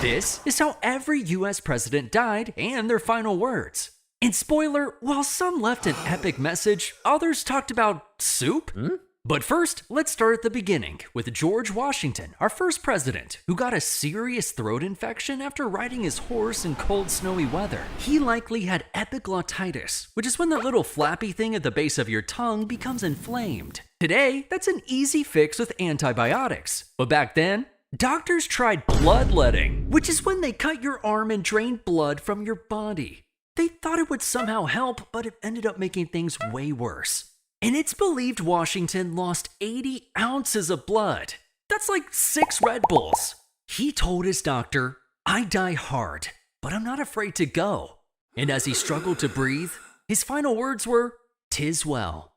This is how every US president died and their final words. And spoiler, while some left an epic message, others talked about soup. But first, let's start at the beginning with George Washington, our first president, who got a serious throat infection after riding his horse in cold, snowy weather. He likely had epiglottitis, which is when that little flappy thing at the base of your tongue becomes inflamed. Today, that's an easy fix with antibiotics. But back then, doctors tried bloodletting, which is when they cut your arm and drain blood from your body. They thought it would somehow help, but it ended up making things way worse. And it's believed Washington lost 80 ounces of blood. That's like 6 Red Bulls. He told his doctor, "I die hard, but I'm not afraid to go." And as he struggled to breathe, his final words were, "'Tis well."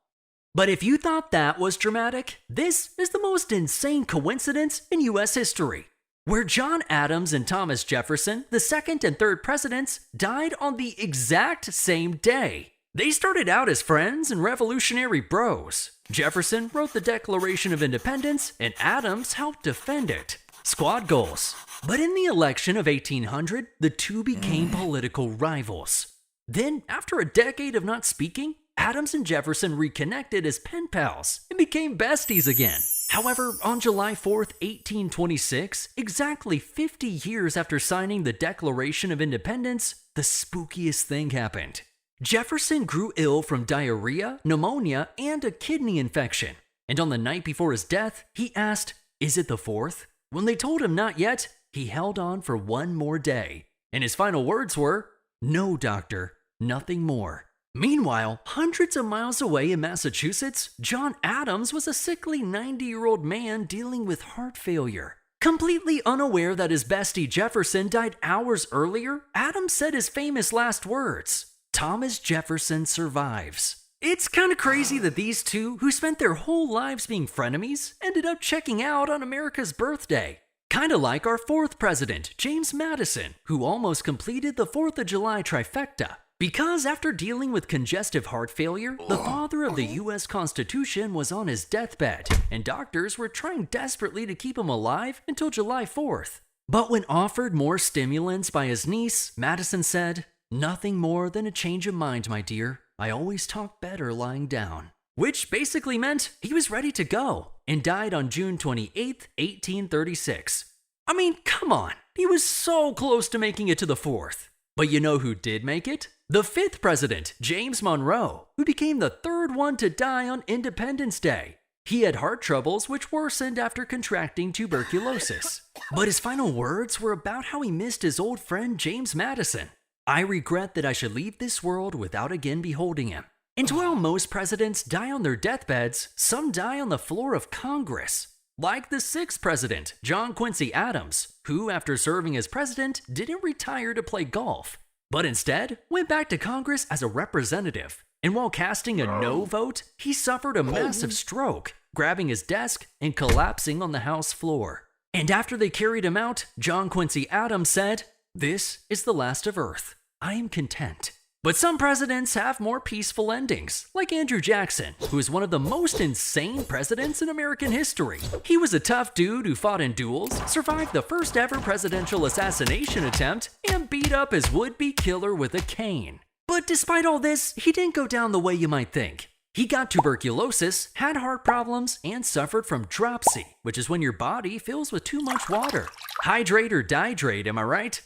But if you thought that was dramatic, this is the most insane coincidence in US history, where John Adams and Thomas Jefferson, the second and third presidents, died on the exact same day. They started out as friends and revolutionary bros. Jefferson wrote the Declaration of Independence, and Adams helped defend it. Squad goals. But in the election of 1800, the two became political rivals. Then, after a decade of not speaking, Adams and Jefferson reconnected as pen pals and became besties again. However, on July 4th, 1826, exactly 50 years after signing the Declaration of Independence, the spookiest thing happened. Jefferson grew ill from diarrhea, pneumonia, and a kidney infection. And on the night before his death, he asked, "Is it the 4th?" When they told him not yet, he held on for one more day. And his final words were, "No, doctor, nothing more." Meanwhile, hundreds of miles away in Massachusetts, John Adams was a sickly 90-year-old man dealing with heart failure. Completely unaware that his bestie Jefferson died hours earlier, Adams said his famous last words, "Thomas Jefferson survives." It's kinda crazy that these two, who spent their whole lives being frenemies, ended up checking out on America's birthday. Kinda like our fourth president, James Madison, who almost completed the 4th of July trifecta. Because after dealing with congestive heart failure, the father of the US Constitution was on his deathbed, and doctors were trying desperately to keep him alive until July 4th. But when offered more stimulants by his niece, Madison said, "Nothing more than a change of mind, my dear. I always talk better lying down." Which basically meant he was ready to go, and died on June 28th, 1836. I mean, come on, he was so close to making it to the 4th. But you know who did make it? The 5th president, James Monroe, who became the 3rd one to die on Independence Day. He had heart troubles which worsened after contracting tuberculosis. But his final words were about how he missed his old friend James Madison. "I regret that I should leave this world without again beholding him." And while most presidents die on their deathbeds, some die on the floor of Congress. Like the 6th president, John Quincy Adams, who after serving as president didn't retire to play golf, but instead went back to Congress as a representative. And while casting a no vote, he suffered a massive stroke, grabbing his desk and collapsing on the House floor. And after they carried him out, John Quincy Adams said, "This is the last of Earth. I am content." But some presidents have more peaceful endings, like Andrew Jackson, who is one of the most insane presidents in American history. He was a tough dude who fought in duels, survived the first ever presidential assassination attempt, and beat up his would-be killer with a cane. But despite all this, he didn't go down the way you might think. He got tuberculosis, had heart problems, and suffered from dropsy, which is when your body fills with too much water. Hydrate or dihydrate, am I right?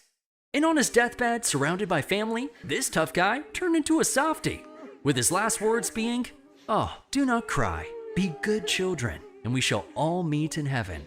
And on his deathbed, surrounded by family, this tough guy turned into a softie, with his last words being, "Oh, do not cry, be good children, and we shall all meet in heaven."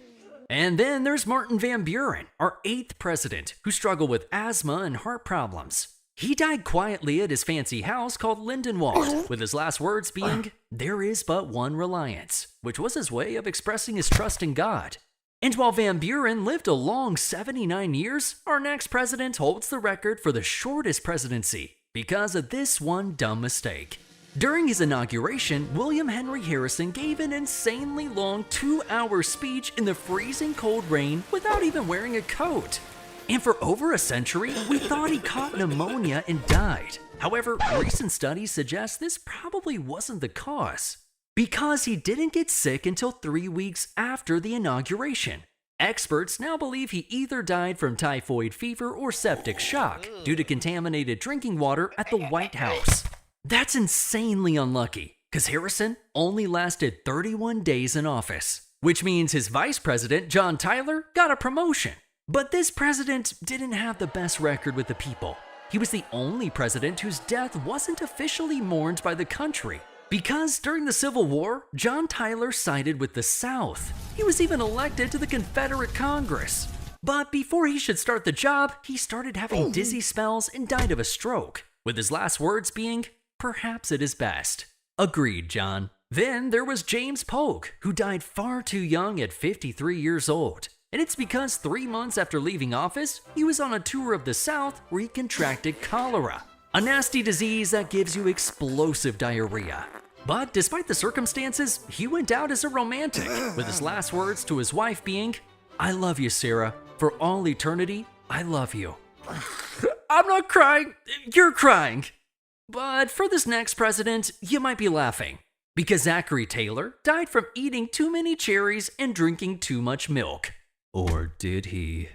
And then there's Martin Van Buren, our 8th president, who struggled with asthma and heart problems. He died quietly at his fancy house called Lindenwald, with his last words being, "There is but one reliance," which was his way of expressing his trust in God. And while Van Buren lived a long 79 years, our next president holds the record for the shortest presidency because of this one dumb mistake. During his inauguration, William Henry Harrison gave an insanely long 2-hour speech in the freezing cold rain without even wearing a coat. And for over a century, we thought he caught pneumonia and died. However, recent studies suggest this probably wasn't the cause, because he didn't get sick until 3 weeks after the inauguration. Experts now believe he either died from typhoid fever or septic shock due to contaminated drinking water at the White House. That's insanely unlucky, because Harrison only lasted 31 days in office, which means his vice president, John Tyler, got a promotion. But this president didn't have the best record with the people. He was the only president whose death wasn't officially mourned by the country. Because during the Civil War, John Tyler sided with the South. He was even elected to the Confederate Congress. But before he should start the job, he started having dizzy spells and died of a stroke, with his last words being, "Perhaps it is best." Agreed, John. Then there was James Polk, who died far too young at 53 years old. And it's because 3 months after leaving office, he was on a tour of the South where he contracted cholera, a nasty disease that gives you explosive diarrhea. But despite the circumstances, he went out as a romantic, with his last words to his wife being, "I love you, Sarah. For all eternity, I love you." I'm not crying, you're crying. But for this next president, you might be laughing, because Zachary Taylor died from eating too many cherries and drinking too much milk. Or did he?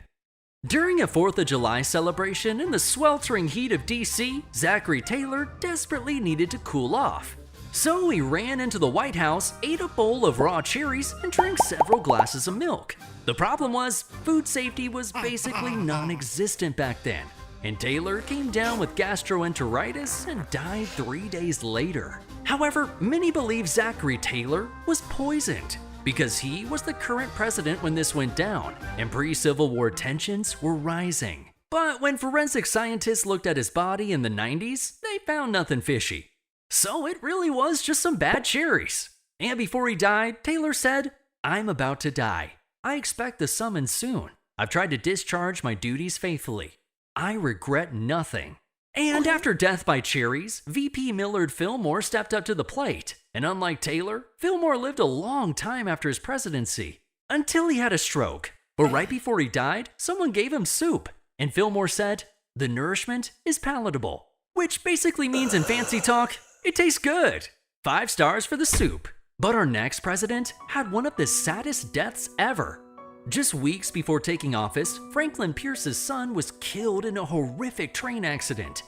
During a 4th of July celebration in the sweltering heat of DC, Zachary Taylor desperately needed to cool off. So he ran into the White House, ate a bowl of raw cherries, and drank several glasses of milk. The problem was, food safety was basically non-existent back then, and Taylor came down with gastroenteritis and died 3 days later. However, many believe Zachary Taylor was poisoned, because he was the current president when this went down, and pre-Civil War tensions were rising. But when forensic scientists looked at his body in the 90s, they found nothing fishy. So it really was just some bad cherries. And before he died, Taylor said, "I'm about to die. I expect the summons soon. I've tried to discharge my duties faithfully. I regret nothing." And after death by cherries, VP Millard Fillmore stepped up to the plate. And unlike Taylor, Fillmore lived a long time after his presidency, until he had a stroke. But right before he died, someone gave him soup. And Fillmore said, "The nourishment is palatable," which basically means in fancy talk, it tastes good. 5 stars for the soup. But our next president had one of the saddest deaths ever. Just weeks before taking office, Franklin Pierce's son was killed in a horrific train accident.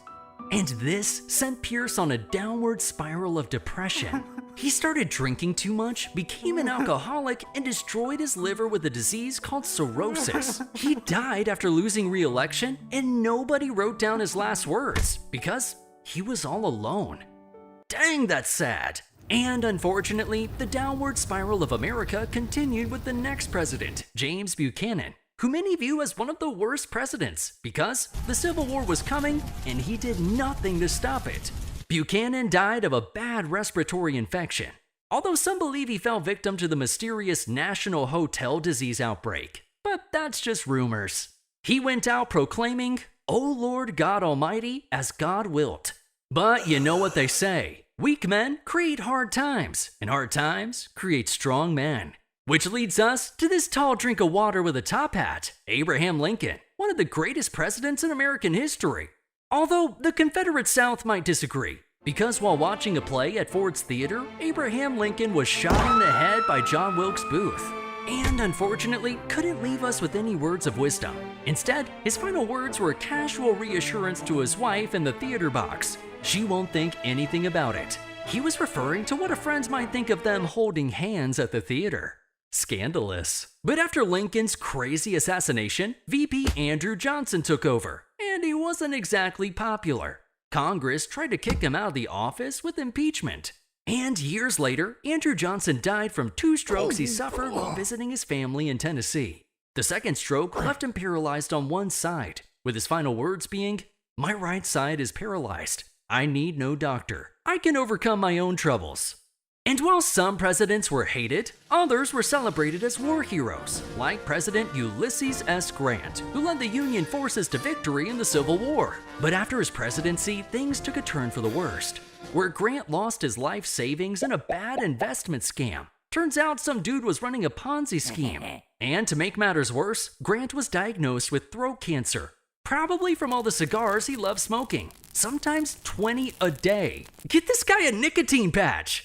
And this sent Pierce on a downward spiral of depression. He started drinking too much, became an alcoholic, and destroyed his liver with a disease called cirrhosis. He died after losing re-election, and nobody wrote down his last words because he was all alone. Dang, that's sad. And unfortunately, the downward spiral of America continued with the next president, James Buchanan, who many view as one of the worst presidents because the Civil War was coming and he did nothing to stop it. Buchanan died of a bad respiratory infection, although some believe he fell victim to the mysterious National Hotel Disease outbreak. But that's just rumors. He went out proclaiming, "O Lord God Almighty, as God wilt." But you know what they say, weak men create hard times, and hard times create strong men. Which leads us to this tall drink of water with a top hat, Abraham Lincoln, one of the greatest presidents in American history. Although the Confederate South might disagree, because while watching a play at Ford's Theater, Abraham Lincoln was shot in the head by John Wilkes Booth. And unfortunately, couldn't leave us with any words of wisdom. Instead, his final words were a casual reassurance to his wife in the theater box. She won't think anything about it. He was referring to what a friend might think of them holding hands at the theater. Scandalous. But after Lincoln's crazy assassination, VP Andrew Johnson took over, and he wasn't exactly popular. Congress tried to kick him out of the office with impeachment. And years later, Andrew Johnson died from 2 strokes he suffered while visiting his family in Tennessee. The second stroke left him paralyzed on one side, with his final words being, "My right side is paralyzed. I need no doctor. I can overcome my own troubles." And while some presidents were hated, others were celebrated as war heroes, like President Ulysses S. Grant, who led the Union forces to victory in the Civil War. But after his presidency, things took a turn for the worst, where Grant lost his life savings in a bad investment scam. Turns out some dude was running a Ponzi scheme. And to make matters worse, Grant was diagnosed with throat cancer, probably from all the cigars he loved smoking, sometimes 20 a day. Get this guy a nicotine patch!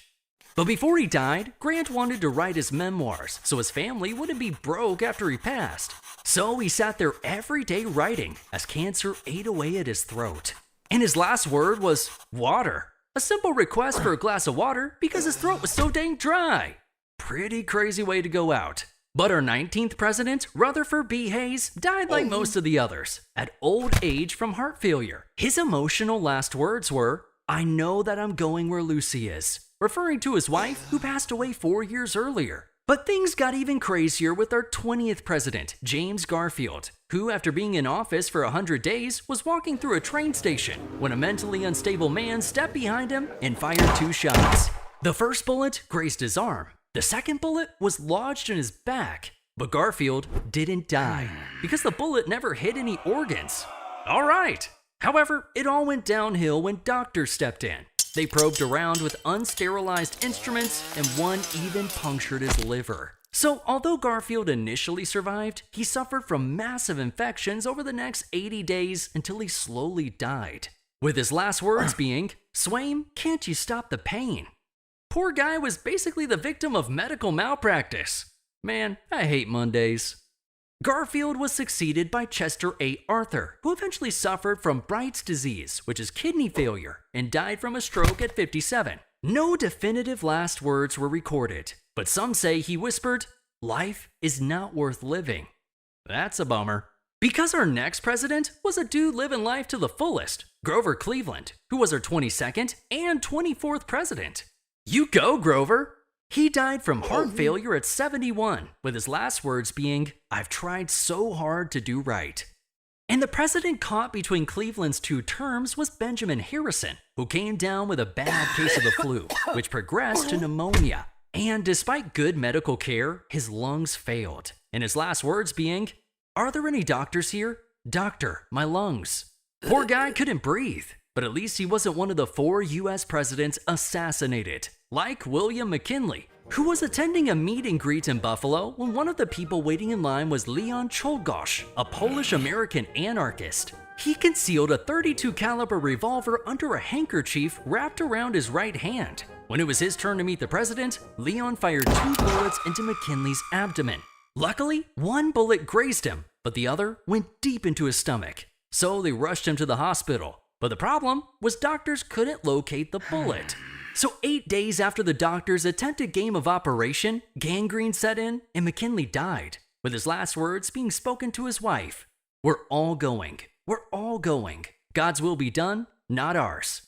But before he died, Grant wanted to write his memoirs so his family wouldn't be broke after he passed. So he sat there every day writing as cancer ate away at his throat. And his last word was water. A simple request for a glass of water because his throat was so dang dry. Pretty crazy way to go out. But our 19th president, Rutherford B. Hayes, died like most of the others, at old age from heart failure. His emotional last words were, "I know that I'm going where Lucy is," referring to his wife who passed away 4 years earlier. But things got even crazier with our 20th president, James Garfield, who after being in office for 100 days was walking through a train station when a mentally unstable man stepped behind him and fired 2 shots. The first bullet grazed his arm. The second bullet was lodged in his back, but Garfield didn't die because the bullet never hit any organs. All right. However, it all went downhill when doctors stepped in. They probed around with unsterilized instruments and one even punctured his liver. So although Garfield initially survived, he suffered from massive infections over the next 80 days until he slowly died. With his last words being, "Swaim, can't you stop the pain?" Poor guy was basically the victim of medical malpractice. Man, I hate Mondays. Garfield was succeeded by Chester A. Arthur, who eventually suffered from Bright's disease, which is kidney failure, and died from a stroke at 57. No definitive last words were recorded, but some say he whispered, "Life is not worth living." That's a bummer. Because our next president was a dude living life to the fullest, Grover Cleveland, who was our 22nd and 24th president. You go, Grover! He died from heart failure at 71, with his last words being, "I've tried so hard to do right." And the president caught between Cleveland's 2 terms was Benjamin Harrison, who came down with a bad case of the flu, which progressed to pneumonia. And despite good medical care, his lungs failed. And his last words being, "Are there any doctors here? Doctor, my lungs." Poor guy couldn't breathe. But at least he wasn't one of the 4 US presidents assassinated, like William McKinley, who was attending a meet and greet in Buffalo when one of the people waiting in line was Leon Czolgosz, a Polish-American anarchist. He concealed a .32 caliber revolver under a handkerchief wrapped around his right hand. When it was his turn to meet the president, Leon fired 2 bullets into McKinley's abdomen. Luckily, 1 bullet grazed him, but the other went deep into his stomach. So they rushed him to the hospital. But the problem was doctors couldn't locate the bullet. So 8 days after the doctors' attempted game of operation, gangrene set in and McKinley died, with his last words being spoken to his wife. "We're all going. We're all going. God's will be done, not ours."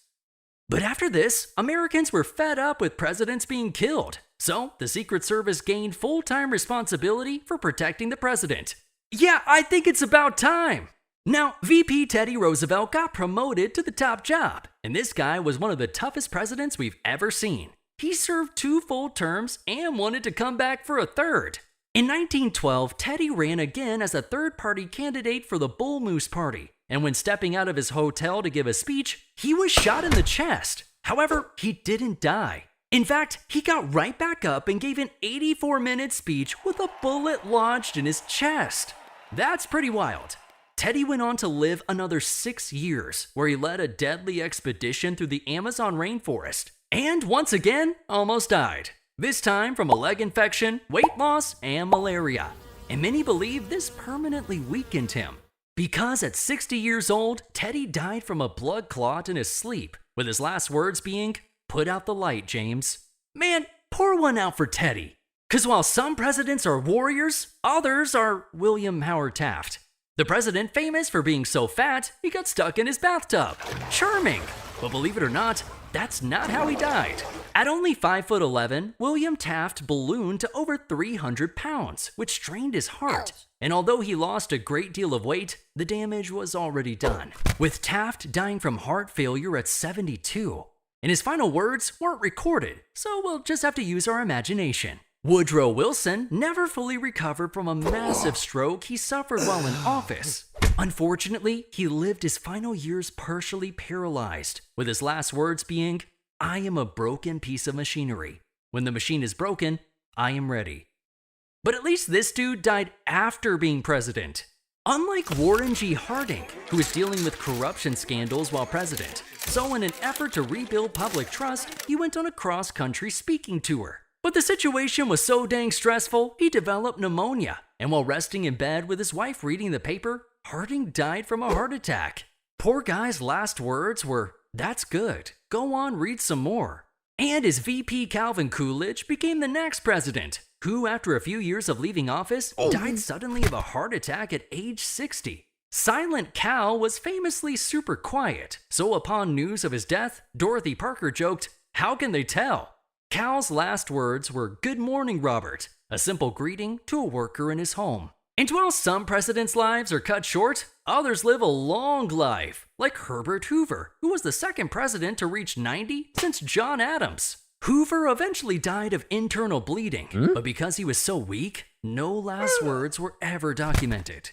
But after this, Americans were fed up with presidents being killed. So the Secret Service gained full-time responsibility for protecting the president. Yeah, I think it's about time. Now, VP Teddy Roosevelt got promoted to the top job, and this guy was one of the toughest presidents we've ever seen. He served 2 full terms and wanted to come back for a third. In 1912, Teddy ran again as a third-party candidate for the Bull Moose Party, and when stepping out of his hotel to give a speech, he was shot in the chest. However, he didn't die. In fact, he got right back up and gave an 84-minute speech with a bullet lodged in his chest. That's pretty wild. Teddy went on to live another 6 years, where he led a deadly expedition through the Amazon rainforest, and once again, almost died. This time from a leg infection, weight loss, and malaria. And many believe this permanently weakened him. Because at 60 years old, Teddy died from a blood clot in his sleep, with his last words being, "Put out the light, James." Man, pour one out for Teddy. Because while some presidents are warriors, others are William Howard Taft. The president famous for being so fat, he got stuck in his bathtub. Charming! But believe it or not, that's not how he died. At only 5'11", William Taft ballooned to over 300 pounds, which strained his heart. And although he lost a great deal of weight, the damage was already done, with Taft dying from heart failure at 72. And his final words weren't recorded, so we'll just have to use our imagination. Woodrow Wilson never fully recovered from a massive stroke he suffered while in office. Unfortunately, he lived his final years partially paralyzed, with his last words being, "I am a broken piece of machinery. When the machine is broken, I am ready." But at least this dude died after being president. Unlike Warren G. Harding, who was dealing with corruption scandals while president. So in an effort to rebuild public trust, he went on a cross-country speaking tour. But the situation was so dang stressful, he developed pneumonia. And while resting in bed with his wife reading the paper, Harding died from a heart attack. Poor guy's last words were, "That's good. Go on, read some more." And his VP Calvin Coolidge became the next president, who after a few years of leaving office, died suddenly of a heart attack at age 60. Silent Cal was famously super quiet, so upon news of his death, Dorothy Parker joked, "How can they tell?" Cal's last words were, "Good morning, Robert," a simple greeting to a worker in his home. And while some presidents' lives are cut short, others live a long life, like Herbert Hoover, who was the second president to reach 90 since John Adams. Hoover eventually died of internal bleeding, but because he was so weak, no last words were ever documented.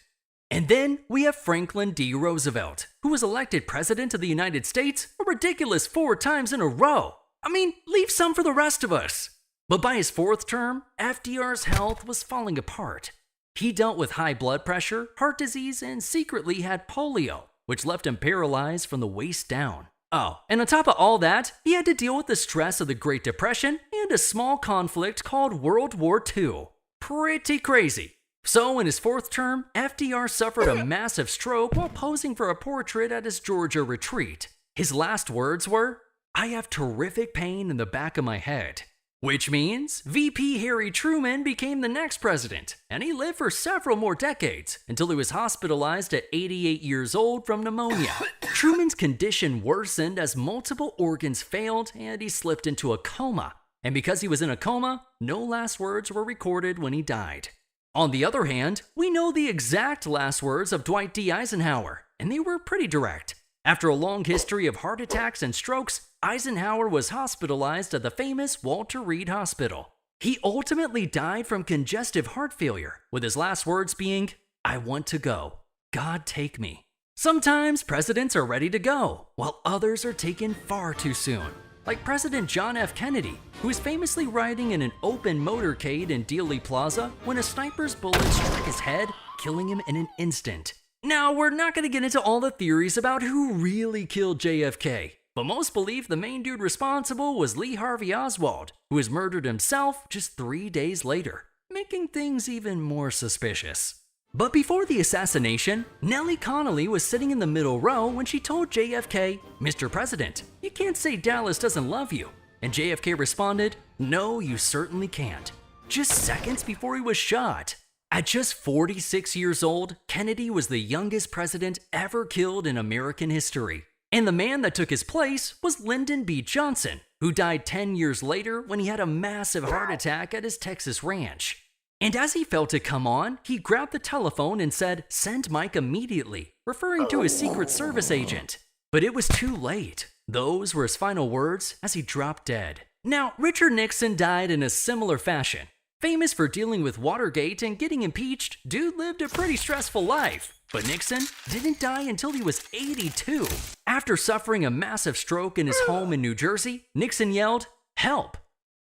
And then we have Franklin D. Roosevelt, who was elected president of the United States a ridiculous 4 times in a row. I mean, leave some for the rest of us. But by his 4th term, FDR's health was falling apart. He dealt with high blood pressure, heart disease, and secretly had polio, which left him paralyzed from the waist down. Oh, and on top of all that, he had to deal with the stress of the Great Depression and a small conflict called World War II. Pretty crazy. So in his 4th term, FDR suffered a massive stroke while posing for a portrait at his Georgia retreat. His last words were, "I have terrific pain in the back of my head." Which means VP Harry Truman became the next president, and he lived for several more decades until he was hospitalized at 88 years old from pneumonia. Truman's condition worsened as multiple organs failed and he slipped into a coma. And because he was in a coma, no last words were recorded when he died. On the other hand, we know the exact last words of Dwight D. Eisenhower, and they were pretty direct. After a long history of heart attacks and strokes, Eisenhower was hospitalized at the famous Walter Reed Hospital. He ultimately died from congestive heart failure, with his last words being, "I want to go. God take me." Sometimes presidents are ready to go, while others are taken far too soon. Like President John F. Kennedy, who was famously riding in an open motorcade in Dealey Plaza when a sniper's bullet struck his head, killing him in an instant. Now, we're not going to get into all the theories about who really killed JFK, but most believe the main dude responsible was Lee Harvey Oswald, who was murdered himself just 3 days later, making things even more suspicious. But before the assassination, Nellie Connolly was sitting in the middle row when she told JFK, "Mr. President, you can't say Dallas doesn't love you." And JFK responded, "No, you certainly can't," just seconds before he was shot. At just 46 years old, Kennedy was the youngest president ever killed in American history. And the man that took his place was Lyndon B. Johnson, who died 10 years later when he had a massive heart attack at his Texas ranch. And as he felt it come on, he grabbed the telephone and said, "Send Mike immediately," referring to his Secret Service agent. But it was too late. Those were his final words as he dropped dead. Now, Richard Nixon died in a similar fashion. Famous for dealing with Watergate and getting impeached, dude lived a pretty stressful life. But Nixon didn't die until he was 82. After suffering a massive stroke in his home in New Jersey, Nixon yelled, "Help!"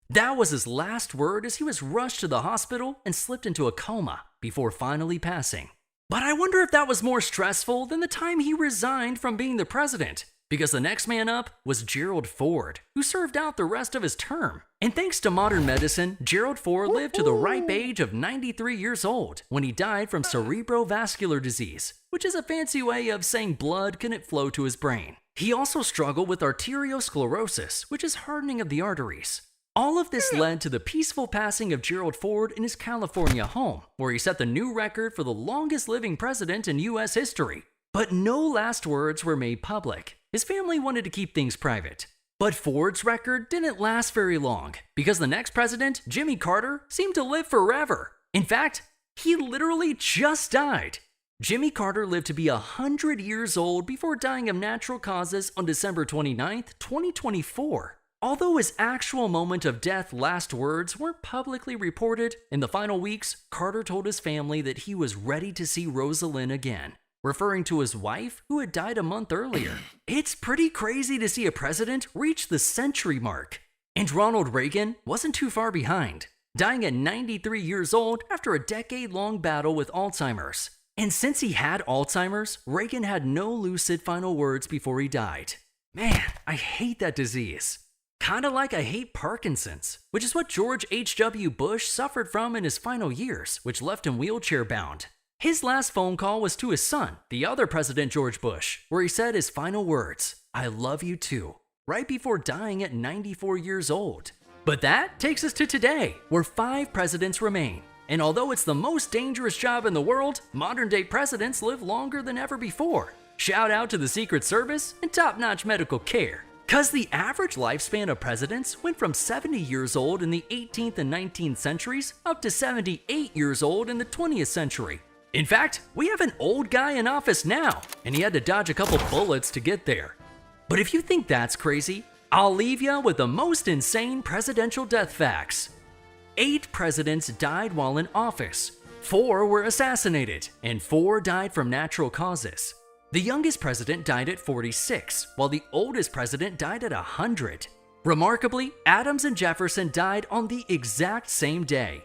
That was his last word as he was rushed to the hospital and slipped into a coma before finally passing. But I wonder if that was more stressful than the time he resigned from being the president, because the next man up was Gerald Ford, who served out the rest of his term. And thanks to modern medicine, Gerald Ford lived to the ripe age of 93 years old when he died from cerebrovascular disease, which is a fancy way of saying blood couldn't flow to his brain. He also struggled with arteriosclerosis, which is hardening of the arteries. All of this led to the peaceful passing of Gerald Ford in his California home, where he set the new record for the longest living president in US history. But no last words were made public. His family wanted to keep things private. But Ford's record didn't last very long, because the next president, Jimmy Carter, seemed to live forever. In fact, he literally just died. Jimmy Carter lived to be 100 years old before dying of natural causes on December 29th, 2024. Although his actual moment of death last words weren't publicly reported, in the final weeks, Carter told his family that he was ready to see Rosalind again, referring to his wife who had died a month earlier. It's pretty crazy to see a president reach the century mark. And Ronald Reagan wasn't too far behind, dying at 93 years old after a decade-long battle with Alzheimer's. And since he had Alzheimer's, Reagan had no lucid final words before he died. Man, I hate that disease. Kinda like I hate Parkinson's, which is what George H.W. Bush suffered from in his final years, which left him wheelchair bound. His last phone call was to his son, the other President George Bush, where he said his final words, "I love you too," right before dying at 94 years old. But that takes us to today, where 5 presidents remain. And although it's the most dangerous job in the world, modern-day presidents live longer than ever before. Shout out to the Secret Service and top-notch medical care. Cause the average lifespan of presidents went from 70 years old in the 18th and 19th centuries up to 78 years old in the 20th century. In fact, we have an old guy in office now, and he had to dodge a couple bullets to get there. But if you think that's crazy, I'll leave ya with the most insane presidential death facts. 8 presidents died while in office, 4 were assassinated, and 4 died from natural causes. The youngest president died at 46, while the oldest president died at 100. Remarkably, Adams and Jefferson died on the exact same day,